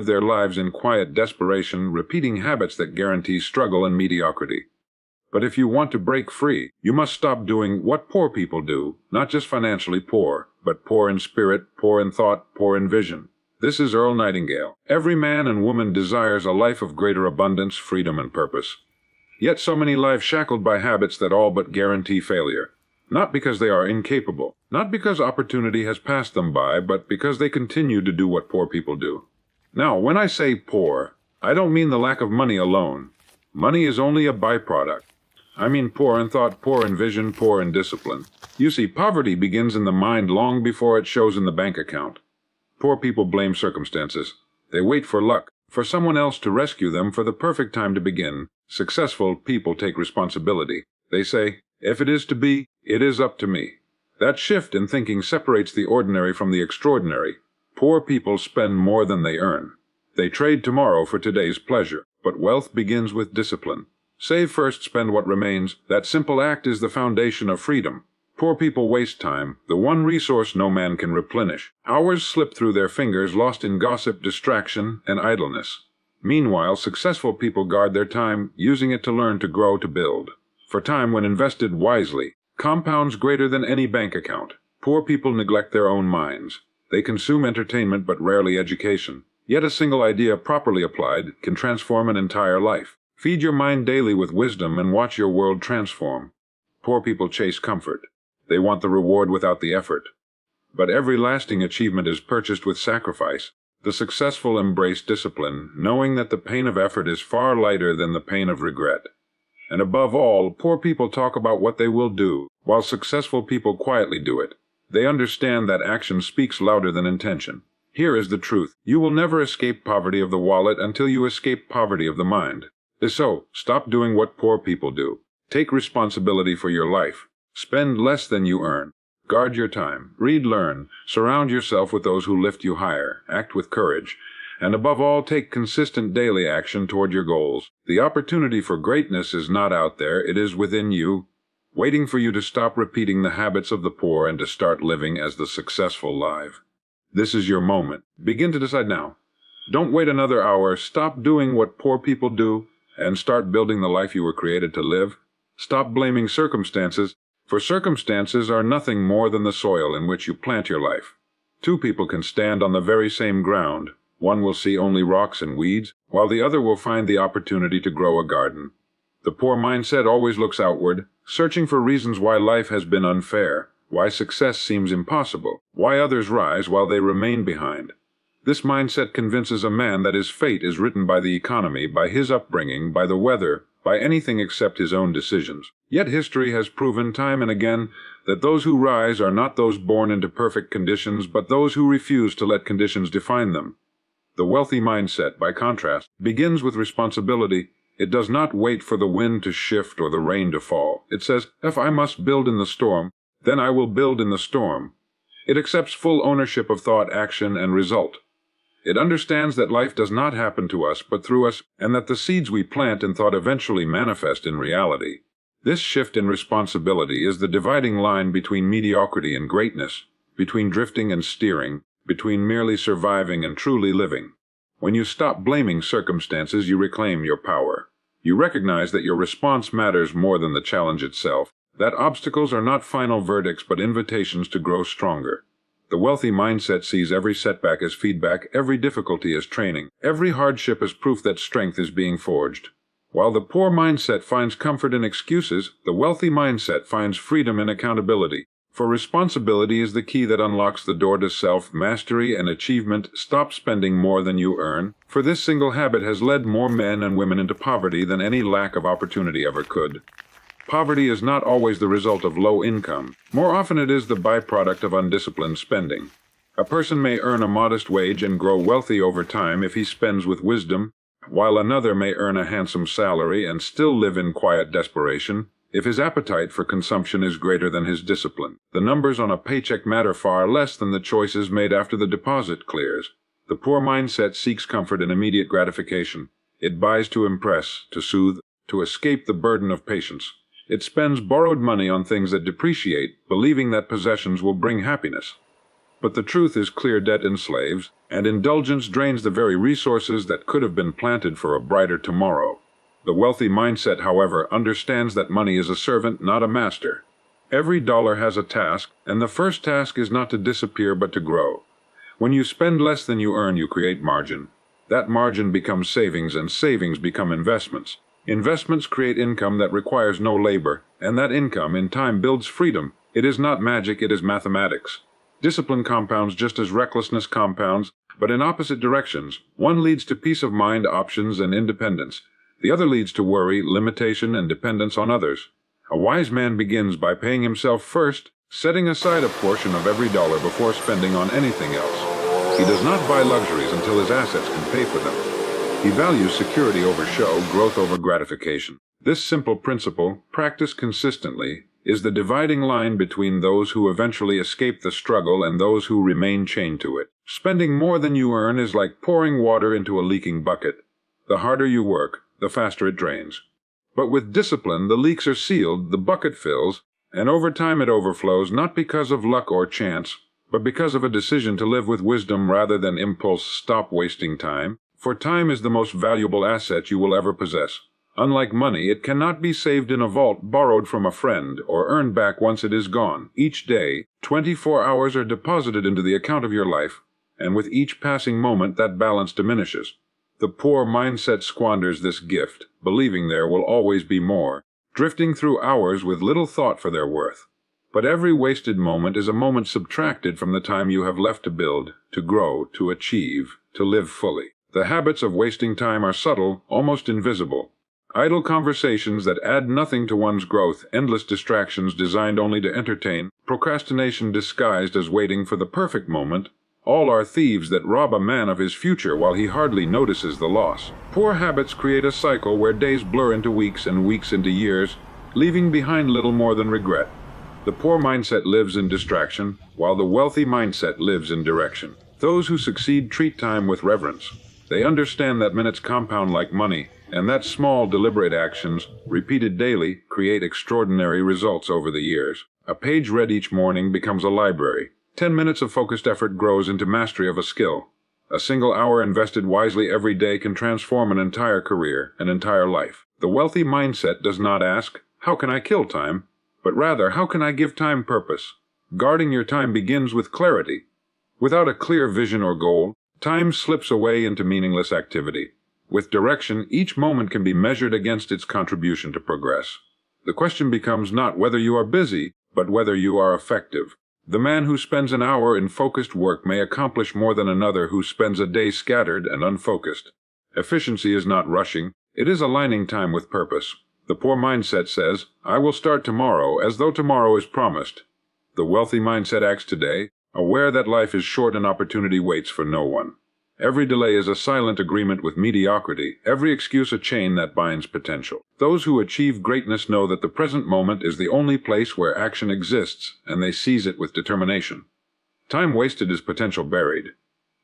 their lives in quiet desperation, repeating habits that guarantee struggle and mediocrity. But if you want to break free, you must stop doing what poor people do, not just financially poor, but poor in spirit, poor in thought, poor in vision. This is Earl Nightingale. Every man and woman desires a life of greater abundance, freedom, and purpose. Yet so many lives shackled by habits that all but guarantee failure. Not because they are incapable, not because opportunity has passed them by, but because they continue to do what poor people do. Now, when I say poor, I don't mean the lack of money alone. Money is only a byproduct. I mean poor in thought, poor in vision, poor in discipline. You see, poverty begins in the mind long before it shows in the bank account. Poor people blame circumstances. They wait for luck, for someone else to rescue them, for the perfect time to begin. Successful people take responsibility. They say, if it is to be, it is up to me. That shift in thinking separates the ordinary from the extraordinary. Poor people spend more than they earn. They trade tomorrow for today's pleasure, but wealth begins with discipline. Save first, spend what remains. That simple act is the foundation of freedom. Poor people waste time, the one resource no man can replenish. Hours slip through their fingers, lost in gossip, distraction, and idleness. Meanwhile, successful people guard their time, using it to learn, to grow, to build. For time, when invested wisely, compounds greater than any bank account. Poor people neglect their own minds. They consume entertainment but rarely education. Yet a single idea properly applied can transform an entire life. Feed your mind daily with wisdom and watch your world transform. Poor people chase comfort. They want the reward without the effort. But every lasting achievement is purchased with sacrifice. The successful embrace discipline, knowing that the pain of effort is far lighter than the pain of regret. And above all, poor people talk about what they will do, while successful people quietly do it. They understand that action speaks louder than intention. Here is the truth. You will never escape poverty of the wallet until you escape poverty of the mind. So, stop doing what poor people do. Take responsibility for your life. Spend less than you earn. Guard your time. Read, learn. Surround yourself with those who lift you higher. Act with courage. And above all, take consistent daily action toward your goals. The opportunity for greatness is not out there, it is within you, waiting for you to stop repeating the habits of the poor and to start living as the successful live. This is your moment. Begin to decide now. Don't wait another hour. Stop doing what poor people do and start building the life you were created to live. Stop blaming circumstances, for circumstances are nothing more than the soil in which you plant your life. Two people can stand on the very same ground. One will see only rocks and weeds, while the other will find the opportunity to grow a garden. The poor mindset always looks outward, searching for reasons why life has been unfair, why success seems impossible, why others rise while they remain behind. This mindset convinces a man that his fate is written by the economy, by his upbringing, by the weather, by anything except his own decisions. Yet history has proven time and again that those who rise are not those born into perfect conditions, but those who refuse to let conditions define them. The wealthy mindset, by contrast, begins with responsibility. It does not wait for the wind to shift or the rain to fall. It says, if I must build in the storm, then I will build in the storm. It accepts full ownership of thought, action, and result. It understands that life does not happen to us but through us, and that the seeds we plant in thought eventually manifest in reality. This shift in responsibility is the dividing line between mediocrity and greatness, between drifting and steering, between merely surviving and truly living. When you stop blaming circumstances, you reclaim your power. You recognize that your response matters more than the challenge itself, that obstacles are not final verdicts but invitations to grow stronger. The wealthy mindset sees every setback as feedback, every difficulty as training, every hardship as proof that strength is being forged. While the poor mindset finds comfort in excuses, the wealthy mindset finds freedom in accountability. For responsibility is the key that unlocks the door to self-mastery and achievement. Stop spending more than you earn, for this single habit has led more men and women into poverty than any lack of opportunity ever could. Poverty is not always the result of low income. More often it is the byproduct of undisciplined spending. A person may earn a modest wage and grow wealthy over time if he spends with wisdom, while another may earn a handsome salary and still live in quiet desperation if his appetite for consumption is greater than his discipline. The numbers on a paycheck matter far less than the choices made after the deposit clears. The poor mindset seeks comfort in immediate gratification. It buys to impress, to soothe, to escape the burden of patience. It spends borrowed money on things that depreciate, believing that possessions will bring happiness. But the truth is clear debt enslaves, and indulgence drains the very resources that could have been planted for a brighter tomorrow. The wealthy mindset, however, understands that money is a servant, not a master. Every dollar has a task, and the first task is not to disappear but to grow. When you spend less than you earn, you create margin. That margin becomes savings, and savings become investments. Investments create income that requires no labor, and that income in time builds freedom. It is not magic, it is mathematics. Discipline compounds just as recklessness compounds, but in opposite directions. One leads to peace of mind, options, and independence. The other leads to worry, limitation, and dependence on others. A wise man begins by paying himself first, setting aside a portion of every dollar before spending on anything else. He does not buy luxuries until his assets can pay for them. He values security over show, growth over gratification. This simple principle, practiced consistently, is the dividing line between those who eventually escape the struggle and those who remain chained to it. Spending more than you earn is like pouring water into a leaking bucket. The harder you work, the faster it drains. But with discipline, the leaks are sealed, the bucket fills, and over time it overflows, not because of luck or chance, but because of a decision to live with wisdom rather than impulse. Stop wasting time, for time is the most valuable asset you will ever possess. Unlike money, it cannot be saved in a vault borrowed from a friend or earned back once it is gone. Each day, 24 hours are deposited into the account of your life, and with each passing moment that balance diminishes. The poor mindset squanders this gift, believing there will always be more, drifting through hours with little thought for their worth. But every wasted moment is a moment subtracted from the time you have left to build, to grow, to achieve, to live fully. The habits of wasting time are subtle, almost invisible. Idle conversations that add nothing to one's growth, endless distractions designed only to entertain, procrastination disguised as waiting for the perfect moment, all are thieves that rob a man of his future while he hardly notices the loss. Poor habits create a cycle where days blur into weeks and weeks into years, leaving behind little more than regret. The poor mindset lives in distraction, while the wealthy mindset lives in direction. Those who succeed treat time with reverence. They understand that minutes compound like money, and that small, deliberate actions, repeated daily, create extraordinary results over the years. A page read each morning becomes a library. 10 minutes of focused effort grows into mastery of a skill. A single hour invested wisely every day can transform an entire career, an entire life. The wealthy mindset does not ask, "How can I kill time?" but rather, "How can I give time purpose?" Guarding your time begins with clarity. Without a clear vision or goal, time slips away into meaningless activity. With direction, each moment can be measured against its contribution to progress. The question becomes not whether you are busy, but whether you are effective. The man who spends an hour in focused work may accomplish more than another who spends a day scattered and unfocused. Efficiency is not rushing, it is aligning time with purpose. The poor mindset says, "I will start tomorrow," as though tomorrow is promised. The wealthy mindset acts today, aware that life is short and opportunity waits for no one. Every delay is a silent agreement with mediocrity, every excuse a chain that binds potential. Those who achieve greatness know that the present moment is the only place where action exists, and they seize it with determination. Time wasted is potential buried.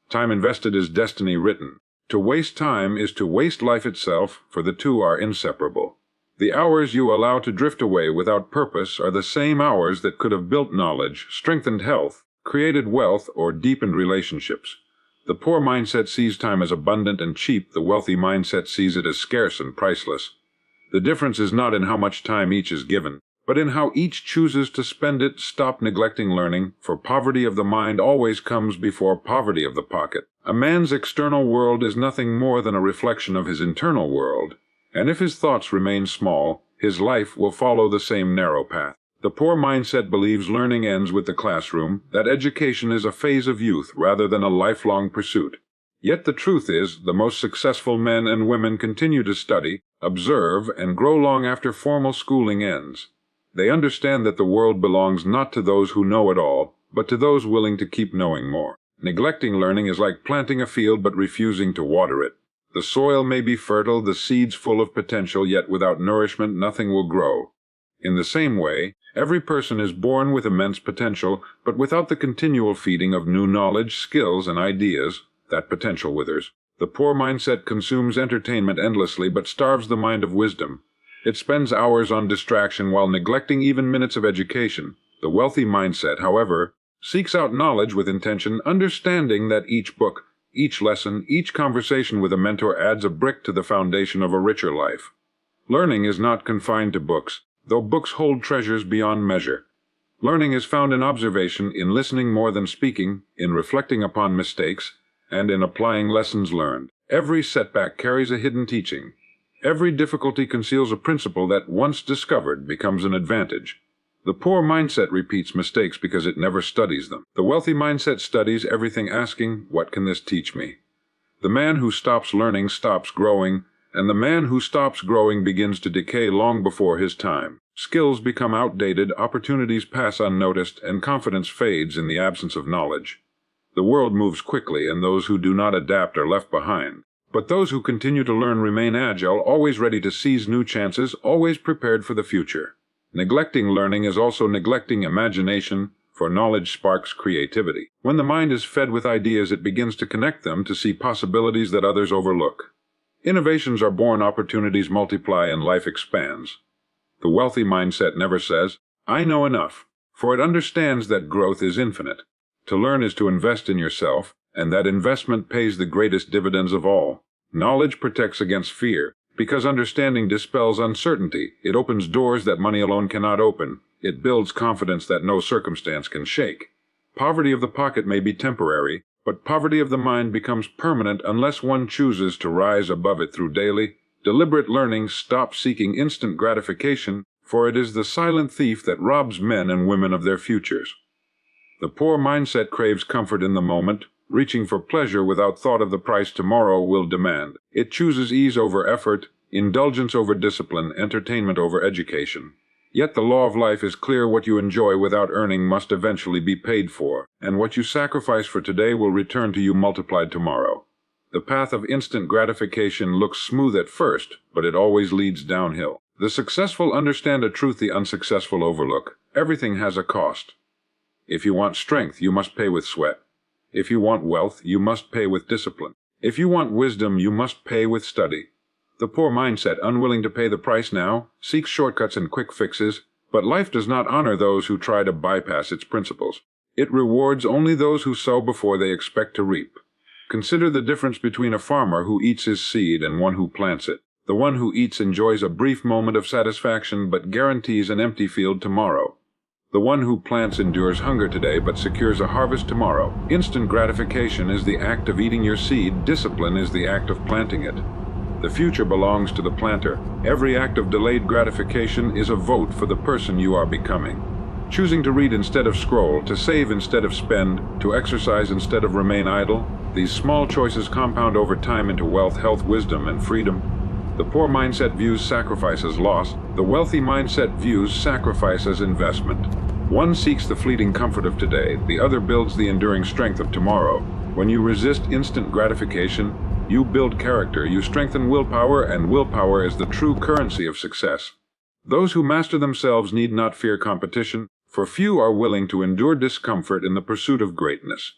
Time invested is destiny written. To waste time is to waste life itself, for the two are inseparable. The hours you allow to drift away without purpose are the same hours that could have built knowledge, strengthened health, created wealth, or deepened relationships. The poor mindset sees time as abundant and cheap. The wealthy mindset sees it as scarce and priceless. The difference is not in how much time each is given, but in how each chooses to spend it. Stop neglecting learning, for poverty of the mind always comes before poverty of the pocket. A man's external world is nothing more than a reflection of his internal world, and if his thoughts remain small, his life will follow the same narrow path. The poor mindset believes learning ends with the classroom, that education is a phase of youth rather than a lifelong pursuit. Yet the truth is, the most successful men and women continue to study, observe, and grow long after formal schooling ends. They understand that the world belongs not to those who know it all, but to those willing to keep knowing more. Neglecting learning is like planting a field but refusing to water it. The soil may be fertile, the seeds full of potential, yet without nourishment nothing will grow. In the same way, every person is born with immense potential, but without the continual feeding of new knowledge, skills, and ideas, that potential withers. The poor mindset consumes entertainment endlessly but starves the mind of wisdom. It spends hours on distraction while neglecting even minutes of education. The wealthy mindset, however, seeks out knowledge with intention, understanding that each book, each lesson, each conversation with a mentor adds a brick to the foundation of a richer life. Learning is not confined to books, though books hold treasures beyond measure. Learning is found in observation, in listening more than speaking, in reflecting upon mistakes, and in applying lessons learned. Every setback carries a hidden teaching. Every difficulty conceals a principle that, once discovered, becomes an advantage. The poor mindset repeats mistakes because it never studies them. The wealthy mindset studies everything, asking, "What can this teach me?" The man who stops learning stops growing, and the man who stops growing begins to decay long before his time. Skills become outdated, opportunities pass unnoticed, and confidence fades in the absence of knowledge. The world moves quickly, and those who do not adapt are left behind. But those who continue to learn remain agile, always ready to seize new chances, always prepared for the future. Neglecting learning is also neglecting imagination, for knowledge sparks creativity. When the mind is fed with ideas, it begins to connect them, to see possibilities that others overlook. Innovations are born, opportunities multiply, and life expands. The wealthy mindset never says, "I know enough," for it understands that growth is infinite. To learn is to invest in yourself, and that investment pays the greatest dividends of all. Knowledge protects against fear, because understanding dispels uncertainty. It opens doors that money alone cannot open. It builds confidence that no circumstance can shake. Poverty of the pocket may be temporary, but poverty of the mind becomes permanent unless one chooses to rise above it through daily, deliberate learning. Stop seeking instant gratification, for it is the silent thief that robs men and women of their futures. The poor mindset craves comfort in the moment, reaching for pleasure without thought of the price tomorrow will demand. It chooses ease over effort, indulgence over discipline, entertainment over education. Yet the law of life is clear: what you enjoy without earning must eventually be paid for, and what you sacrifice for today will return to you multiplied tomorrow. The path of instant gratification looks smooth at first, but it always leads downhill. The successful understand a truth the unsuccessful overlook: everything has a cost. If you want strength, you must pay with sweat. If you want wealth, you must pay with discipline. If you want wisdom, you must pay with study. The poor mindset, unwilling to pay the price now, seeks shortcuts and quick fixes, but life does not honor those who try to bypass its principles. It rewards only those who sow before they expect to reap. Consider the difference between a farmer who eats his seed and one who plants it. The one who eats enjoys a brief moment of satisfaction but guarantees an empty field tomorrow. The one who plants endures hunger today but secures a harvest tomorrow. Instant gratification is the act of eating your seed. Discipline is the act of planting it. The future belongs to the planter. Every act of delayed gratification is a vote for the person you are becoming. Choosing to read instead of scroll, to save instead of spend, to exercise instead of remain idle, these small choices compound over time into wealth, health, wisdom, and freedom. The poor mindset views sacrifice as loss. The wealthy mindset views sacrifice as investment. One seeks the fleeting comfort of today, the other builds the enduring strength of tomorrow. When you resist instant gratification, you build character, you strengthen willpower, and willpower is the true currency of success. Those who master themselves need not fear competition, for few are willing to endure discomfort in the pursuit of greatness.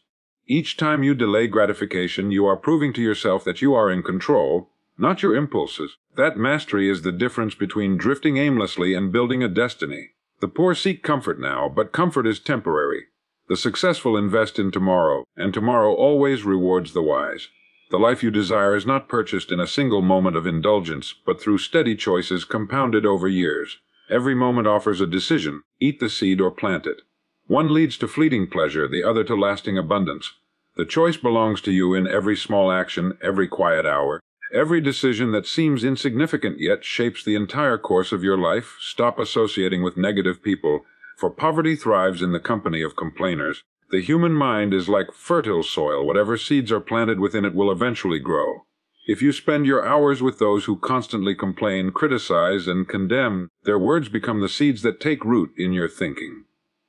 Each time you delay gratification, you are proving to yourself that you are in control, not your impulses. That mastery is the difference between drifting aimlessly and building a destiny. The poor seek comfort now, but comfort is temporary. The successful invest in tomorrow, and tomorrow always rewards the wise. The life you desire is not purchased in a single moment of indulgence, but through steady choices compounded over years. Every moment offers a decision: eat the seed or plant it. One leads to fleeting pleasure, the other to lasting abundance. The choice belongs to you in every small action, every quiet hour. Every decision that seems insignificant yet shapes the entire course of your life. Stop associating with negative people, for poverty thrives in the company of complainers. The human mind is like fertile soil. Whatever seeds are planted within it will eventually grow. If you spend your hours with those who constantly complain, criticize, and condemn, their words become the seeds that take root in your thinking.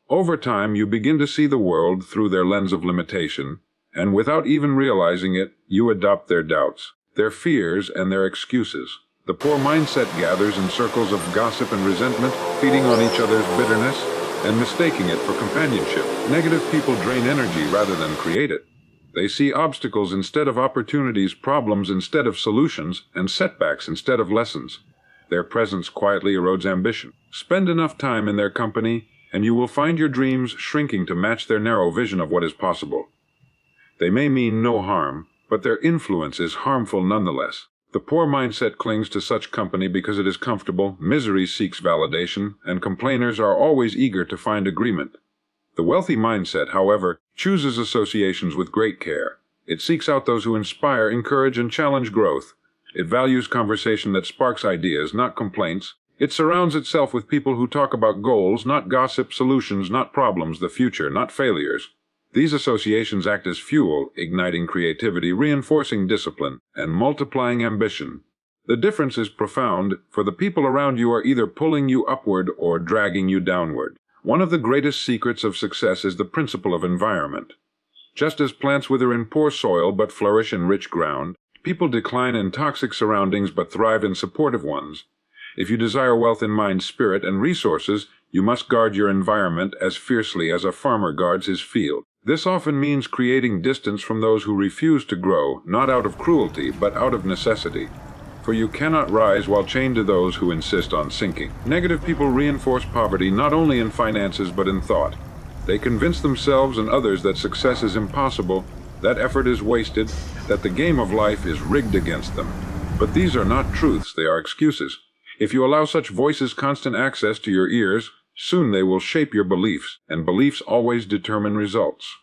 Over time, you begin to see the world through their lens of limitation, and without even realizing it, you adopt their doubts, their fears, and their excuses. The poor mindset gathers in circles of gossip and resentment, feeding on each other's bitterness and mistaking it for companionship. Negative people drain energy rather than create it. They see obstacles instead of opportunities, problems instead of solutions, and setbacks instead of lessons. Their presence quietly erodes ambition. Spend enough time in their company, and you will find your dreams shrinking to match their narrow vision of what is possible. They may mean no harm, but their influence is harmful nonetheless. The poor mindset clings to such company because it is comfortable, misery seeks validation, and complainers are always eager to find agreement. The wealthy mindset, however, chooses associations with great care. It seeks out those who inspire, encourage, and challenge growth. It values conversation that sparks ideas, not complaints. It surrounds itself with people who talk about goals, not gossip, solutions, not problems, the future, not failures. These associations act as fuel, igniting creativity, reinforcing discipline, and multiplying ambition. The difference is profound, for the people around you are either pulling you upward or dragging you downward. One of the greatest secrets of success is the principle of environment. Just as plants wither in poor soil but flourish in rich ground, people decline in toxic surroundings but thrive in supportive ones. If you desire wealth in mind, spirit, and resources, you must guard your environment as fiercely as a farmer guards his field. This often means creating distance from those who refuse to grow, not out of cruelty, but out of necessity. For you cannot rise while chained to those who insist on sinking. Negative people reinforce poverty not only in finances but in thought. They convince themselves and others that success is impossible, that effort is wasted, that the game of life is rigged against them. But these are not truths, they are excuses. If you allow such voices constant access to your ears, soon they will shape your beliefs, and beliefs always determine results.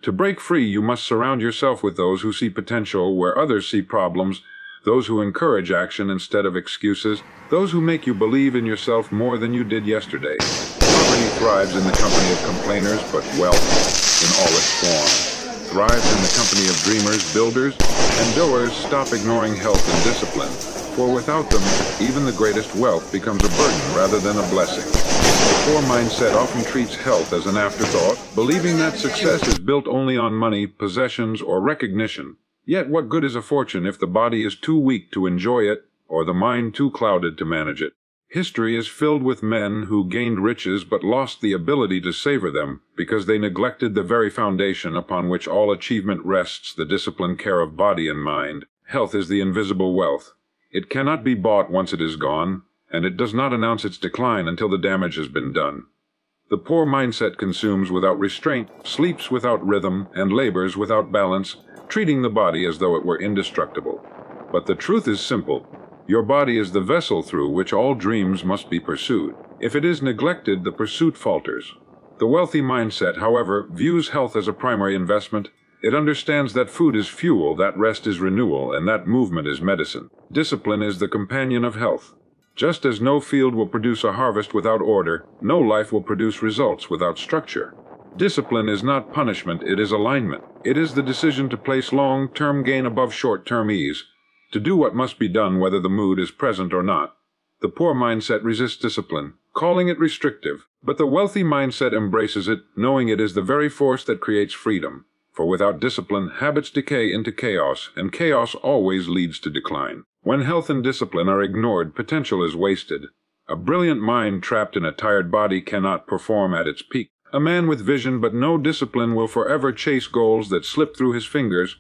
To break free, you must surround yourself with those who see potential where others see problems, those who encourage action instead of excuses, those who make you believe in yourself more than you did yesterday. Poverty thrives in the company of complainers, but wealth, in all its forms, thrives in the company of dreamers, builders, and doers. Stop ignoring health and discipline, for without them, even the greatest wealth becomes a burden rather than a blessing. The poor mindset often treats health as an afterthought, believing that success is built only on money, possessions, or recognition. Yet what good is a fortune if the body is too weak to enjoy it, or the mind too clouded to manage it? History is filled with men who gained riches but lost the ability to savor them because they neglected the very foundation upon which all achievement rests, the disciplined care of body and mind. Health is the invisible wealth. It cannot be bought once it is gone, and it does not announce its decline until the damage has been done. The poor mindset consumes without restraint, sleeps without rhythm, and labors without balance, treating the body as though it were indestructible. But the truth is simple. Your body is the vessel through which all dreams must be pursued. If it is neglected, the pursuit falters. The wealthy mindset, however, views health as a primary investment. It understands that food is fuel, that rest is renewal, and that movement is medicine. Discipline is the companion of health. Just as no field will produce a harvest without order, no life will produce results without structure. Discipline is not punishment, it is alignment. It is the decision to place long-term gain above short-term ease, to do what must be done whether the mood is present or not. The poor mindset resists discipline, calling it restrictive, but the wealthy mindset embraces it, knowing it is the very force that creates freedom. For without discipline, habits decay into chaos, and chaos always leads to decline. When health and discipline are ignored, potential is wasted. A brilliant mind trapped in a tired body cannot perform at its peak. A man with vision but no discipline will forever chase goals that slip through his fingers.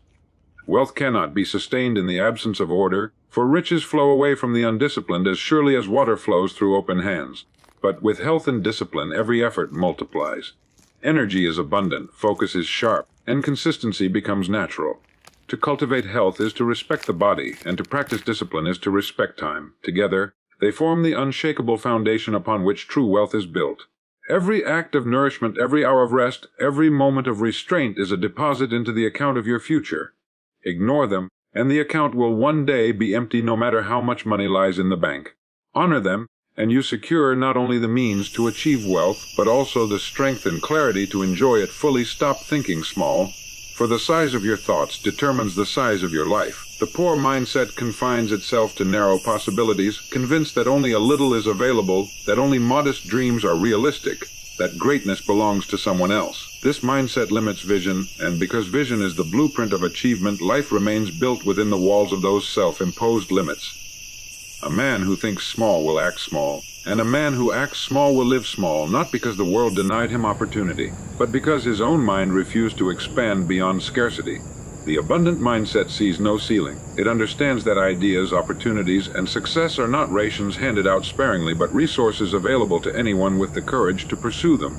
Wealth cannot be sustained in the absence of order, for riches flow away from the undisciplined as surely as water flows through open hands. But with health and discipline, every effort multiplies. Energy is abundant, focus is sharp, and consistency becomes natural. To cultivate health is to respect the body, and to practice discipline is to respect time. Together, they form the unshakable foundation upon which true wealth is built. Every act of nourishment, every hour of rest, every moment of restraint is a deposit into the account of your future. Ignore them, and the account will one day be empty no matter how much money lies in the bank. Honor them, and you secure not only the means to achieve wealth, but also the strength and clarity to enjoy it fully. Stop thinking small, for the size of your thoughts determines the size of your life. The poor mindset confines itself to narrow possibilities, convinced that only a little is available, that only modest dreams are realistic, that greatness belongs to someone else. This mindset limits vision, and because vision is the blueprint of achievement, life remains built within the walls of those self-imposed limits. A man who thinks small will act small, and a man who acts small will live small, not because the world denied him opportunity, but because his own mind refused to expand beyond scarcity. The abundant mindset sees no ceiling. It understands that ideas, opportunities, and success are not rations handed out sparingly, but resources available to anyone with the courage to pursue them.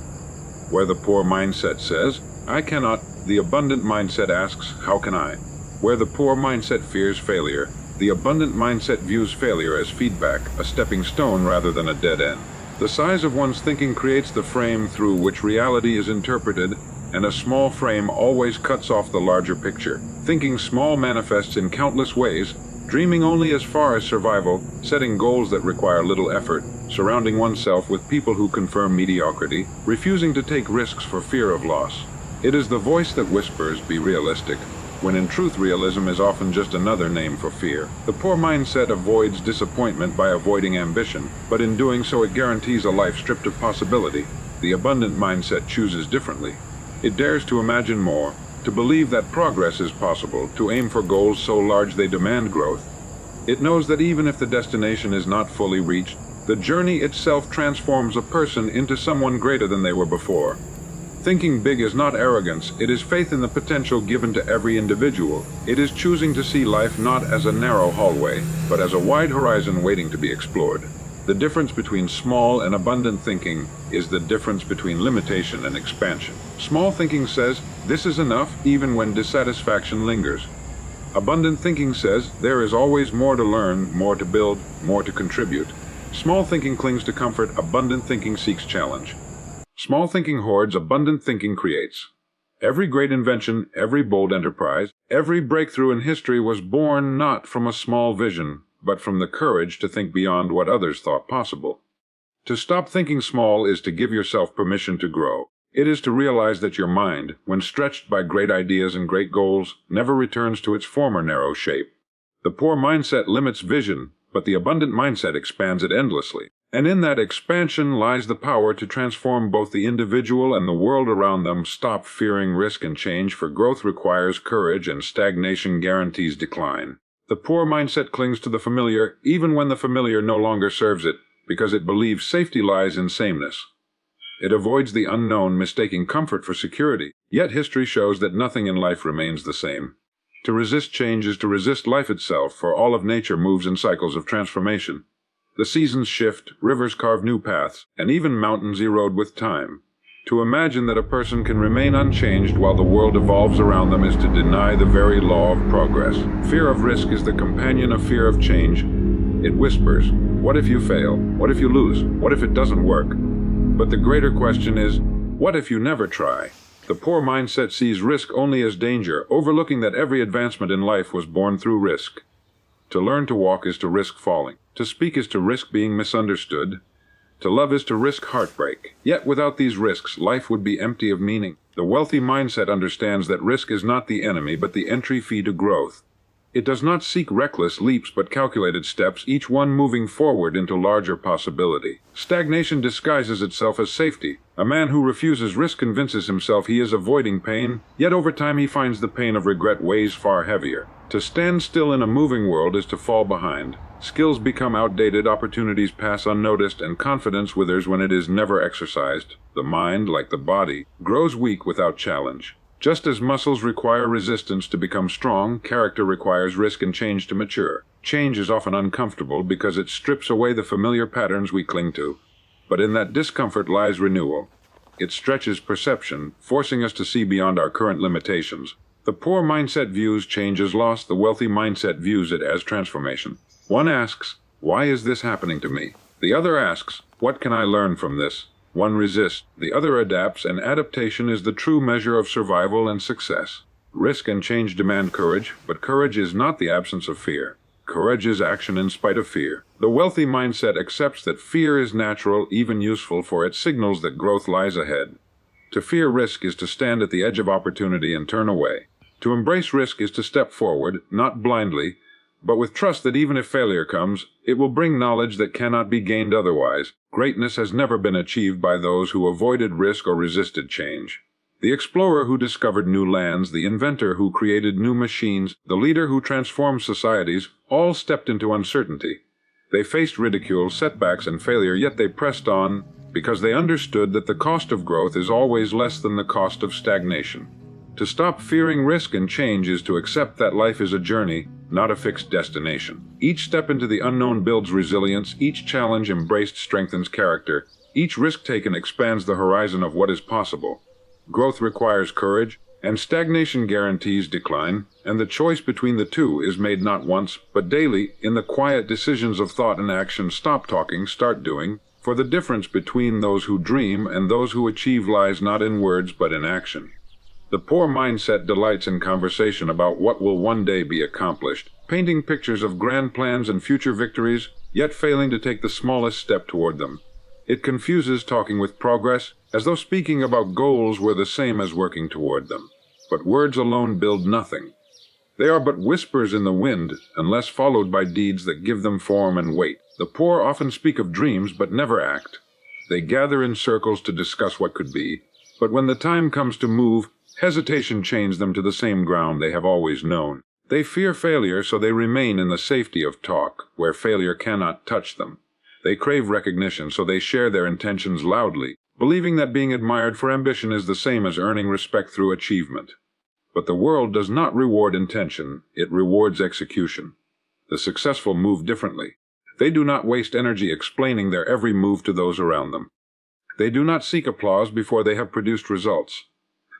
Where the poor mindset says, "I cannot," the abundant mindset asks, "How can I?" Where the poor mindset fears failure, the abundant mindset views failure as feedback, a stepping stone rather than a dead end. The size of one's thinking creates the frame through which reality is interpreted, and a small frame always cuts off the larger picture. Thinking small manifests in countless ways, dreaming only as far as survival, setting goals that require little effort, surrounding oneself with people who confirm mediocrity, refusing to take risks for fear of loss. It is the voice that whispers, "Be realistic," when in truth realism is often just another name for fear. The poor mindset avoids disappointment by avoiding ambition, but in doing so it guarantees a life stripped of possibility. The abundant mindset chooses differently. It dares to imagine more, to believe that progress is possible, to aim for goals so large they demand growth. It knows that even if the destination is not fully reached, the journey itself transforms a person into someone greater than they were before. Thinking big is not arrogance, it is faith in the potential given to every individual. It is choosing to see life not as a narrow hallway, but as a wide horizon waiting to be explored. The difference between small and abundant thinking is the difference between limitation and expansion. Small thinking says, "This is enough," even when dissatisfaction lingers. Abundant thinking says, "There is always more to learn, more to build, more to contribute." Small thinking clings to comfort, abundant thinking seeks challenge. Small thinking hoards, abundant thinking creates. Every great invention, every bold enterprise, every breakthrough in history was born not from a small vision, but from the courage to think beyond what others thought possible. To stop thinking small is to give yourself permission to grow. It is to realize that your mind, when stretched by great ideas and great goals, never returns to its former narrow shape. The poor mindset limits vision, but the abundant mindset expands it endlessly. And in that expansion lies the power to transform both the individual and the world around them. Stop fearing risk and change, for growth requires courage and stagnation guarantees decline. The poor mindset clings to the familiar, even when the familiar no longer serves it, because it believes safety lies in sameness. It avoids the unknown, mistaking comfort for security. Yet history shows that nothing in life remains the same. To resist change is to resist life itself, for all of nature moves in cycles of transformation. The seasons shift, rivers carve new paths, and even mountains erode with time. To imagine that a person can remain unchanged while the world evolves around them is to deny the very law of progress. Fear of risk is the companion of fear of change. It whispers, "What if you fail? What if you lose? What if it doesn't work?" But the greater question is, what if you never try? The poor mindset sees risk only as danger, overlooking that every advancement in life was born through risk. To learn to walk is to risk falling. To speak is to risk being misunderstood. To love is to risk heartbreak. Yet without these risks, life would be empty of meaning. The wealthy mindset understands that risk is not the enemy, but the entry fee to growth. It does not seek reckless leaps, but calculated steps, each one moving forward into larger possibility. Stagnation disguises itself as safety. A man who refuses risk convinces himself he is avoiding pain, yet over time he finds the pain of regret weighs far heavier. To stand still in a moving world is to fall behind. Skills become outdated, opportunities pass unnoticed, and confidence withers when it is never exercised. The mind, like the body, grows weak without challenge. Just as muscles require resistance to become strong, character requires risk and change to mature. Change is often uncomfortable because it strips away the familiar patterns we cling to. But in that discomfort lies renewal. It stretches perception, forcing us to see beyond our current limitations. The poor mindset views change as loss, the wealthy mindset views it as transformation. One asks, "Why is this happening to me?" The other asks, "What can I learn from this?" One resists, the other adapts, and adaptation is the true measure of survival and success. Risk and change demand courage, but courage is not the absence of fear. Courage is action in spite of fear. The wealthy mindset accepts that fear is natural, even useful, for it signals that growth lies ahead. To fear risk is to stand at the edge of opportunity and turn away. To embrace risk is to step forward, not blindly, but with trust that even if failure comes, it will bring knowledge that cannot be gained otherwise. Greatness has never been achieved by those who avoided risk or resisted change. The explorer who discovered new lands, the inventor who created new machines, the leader who transformed societies, all stepped into uncertainty. They faced ridicule, setbacks, and failure, yet they pressed on because they understood that the cost of growth is always less than the cost of stagnation. To stop fearing risk and change is to accept that life is a journey, not a fixed destination. Each step into the unknown builds resilience, each challenge embraced strengthens character, each risk taken expands the horizon of what is possible. Growth requires courage, and stagnation guarantees decline, and the choice between the two is made not once, but daily, in the quiet decisions of thought and action. Stop talking, start doing, for the difference between those who dream and those who achieve lies not in words but in action. The poor mindset delights in conversation about what will one day be accomplished, painting pictures of grand plans and future victories, yet failing to take the smallest step toward them. It confuses talking with progress, as though speaking about goals were the same as working toward them. But words alone build nothing. They are but whispers in the wind, unless followed by deeds that give them form and weight. The poor often speak of dreams but never act. They gather in circles to discuss what could be, but when the time comes to move, hesitation chains them to the same ground they have always known. They fear failure, so they remain in the safety of talk, where failure cannot touch them. They crave recognition, so they share their intentions loudly, believing that being admired for ambition is the same as earning respect through achievement. But the world does not reward intention, it rewards execution. The successful move differently. They do not waste energy explaining their every move to those around them. They do not seek applause before they have produced results.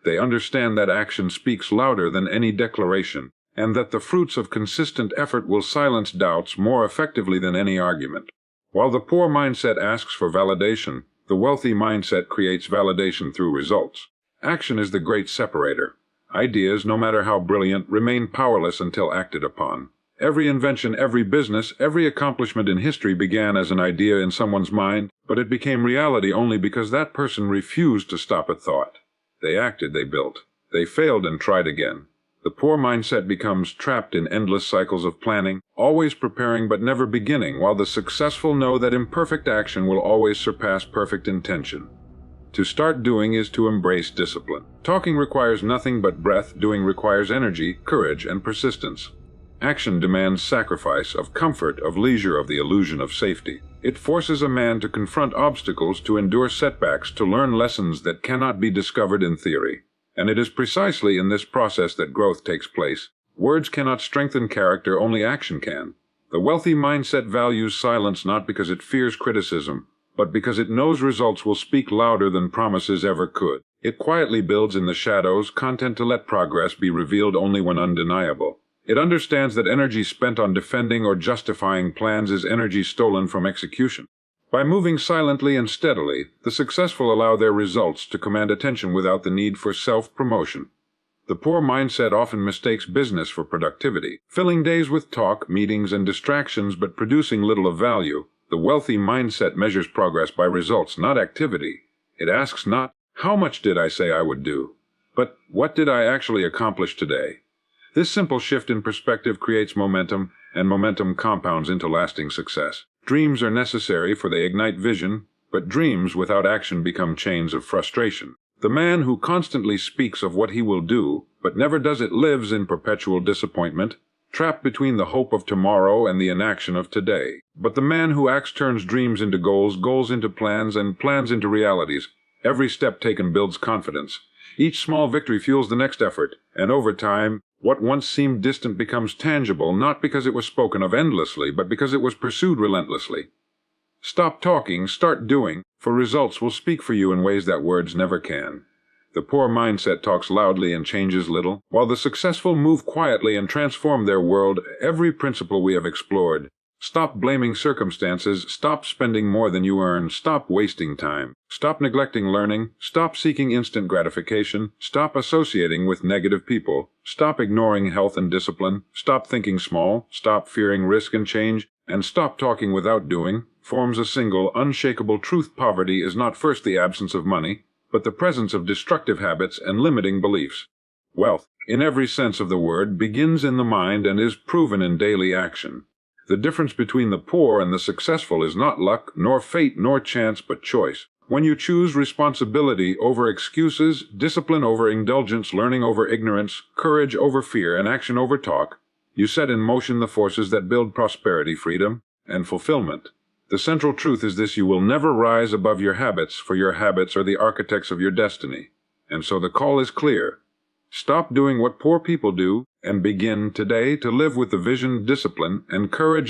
They understand that action speaks louder than any declaration, and that the fruits of consistent effort will silence doubts more effectively than any argument. While the poor mindset asks for validation, the wealthy mindset creates validation through results. Action is the great separator. Ideas, no matter how brilliant, remain powerless until acted upon. Every invention, every business, every accomplishment in history began as an idea in someone's mind, but it became reality only because that person refused to stop at thought. They acted, they built. They failed and tried again. The poor mindset becomes trapped in endless cycles of planning, always preparing but never beginning, while the successful know that imperfect action will always surpass perfect intention. To start doing is to embrace discipline. Talking requires nothing but breath, doing requires energy, courage, and persistence. Action demands sacrifice, of comfort, of leisure, of the illusion of safety. It forces a man to confront obstacles, to endure setbacks, to learn lessons that cannot be discovered in theory. And it is precisely in this process that growth takes place. Words cannot strengthen character, only action can. The wealthy mindset values silence not because it fears criticism, but because it knows results will speak louder than promises ever could. It quietly builds in the shadows, content to let progress be revealed only when undeniable. It understands that energy spent on defending or justifying plans is energy stolen from execution. By moving silently and steadily, the successful allow their results to command attention without the need for self-promotion. The poor mindset often mistakes business for productivity, filling days with talk, meetings, and distractions but producing little of value. The wealthy mindset measures progress by results, not activity. It asks not, "How much did I say I would do?" but "What did I actually accomplish today?" This simple shift in perspective creates momentum, and momentum compounds into lasting success. Dreams are necessary, for they ignite vision, but dreams without action become chains of frustration. The man who constantly speaks of what he will do, but never does it, lives in perpetual disappointment, trapped between the hope of tomorrow and the inaction of today. But the man who acts turns dreams into goals, goals into plans, and plans into realities. Every step taken builds confidence. Each small victory fuels the next effort, and over time, what once seemed distant becomes tangible, not because it was spoken of endlessly, but because it was pursued relentlessly. Stop talking, start doing, for results will speak for you in ways that words never can. The poor mindset talks loudly and changes little, while the successful move quietly and transform their world. Every principle we have explored. Stop blaming circumstances, stop spending more than you earn, stop wasting time, stop neglecting learning, stop seeking instant gratification, stop associating with negative people, stop ignoring health and discipline, stop thinking small, stop fearing risk and change, and stop talking without doing, forms a single, unshakable truth. Poverty is not first the absence of money, but the presence of destructive habits and limiting beliefs. Wealth, in every sense of the word, begins in the mind and is proven in daily action. The difference between the poor and the successful is not luck, nor fate, nor chance, but choice. When you choose responsibility over excuses, discipline over indulgence, learning over ignorance, courage over fear, and action over talk, you set in motion the forces that build prosperity, freedom, and fulfillment. The central truth is this: you will never rise above your habits, for your habits are the architects of your destiny. And so the call is clear. Stop doing what poor people do and begin today to live with the vision, discipline, and courage